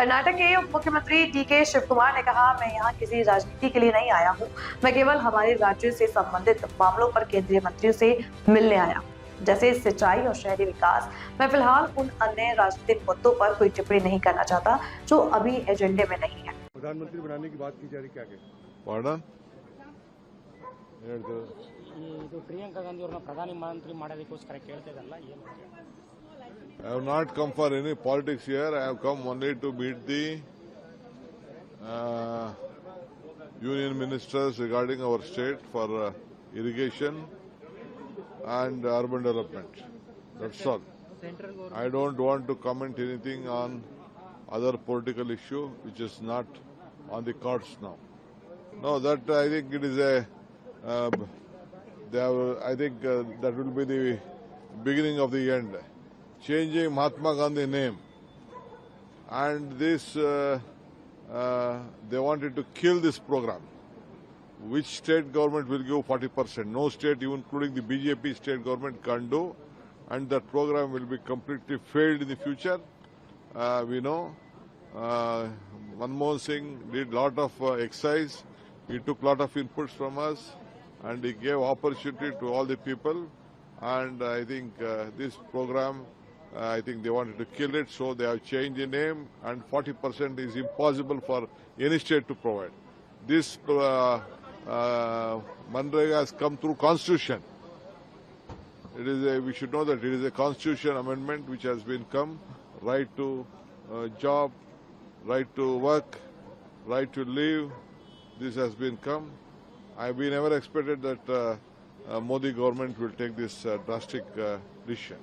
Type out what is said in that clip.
कर्नाटक के उप मुख्यमंत्री डीके शिव कुमार ने कहा, मैं यहाँ किसी राजनीति के लिए नहीं आया हूँ। मैं केवल हमारे राज्य से संबंधित मामलों पर केंद्रीय मंत्रियों से मिलने आया हूँ, जैसे सिंचाई और शहरी विकास। मैं फिलहाल उन अन्य राजनीतिक मुद्दों पर कोई टिप्पणी नहीं करना चाहता जो अभी एजेंडे में नहीं है। प्रधानमंत्री बनाने की बात की जा रही, क्या पार्डन ಇದು ಪ್ರಿಯಾಂಕಾ ಗಾಂಧಿ ಅವರನ್ನ ಪ್ರಧಾನಿ ಮಂತ್ರಿ ಮಾಡೋದಕ್ಕೋಸ್ಕರ ಕೇಳ್ತಿದ್ದಲ್ಲ ಏನು? I have not come for any politics here. I have come only to meet the union ministers regarding our state for irrigation and urban development. That's all. I don't want to comment anything on other political issue which is not on the cards now. No, that I think it is a. I think that will be the beginning of the end. Changing Mahatma Gandhi name, and this they wanted to kill this program. Which state government will give 40%? No state, even including the BJP state government, can't do, and that program will be completely failed in the future. We know Manmohan Singh did lot of exercise. He took lot of inputs from us, and he gave opportunity to all the people. And I think this program, I think they wanted to kill it, so they have changed the name, and 40% is impossible for any state to provide. This Manrega has come through Constitution. We should know that it is a Constitution amendment which has been come, right to job, right to work, right to live. This has been come. We never expected that Modi government will take this drastic decision.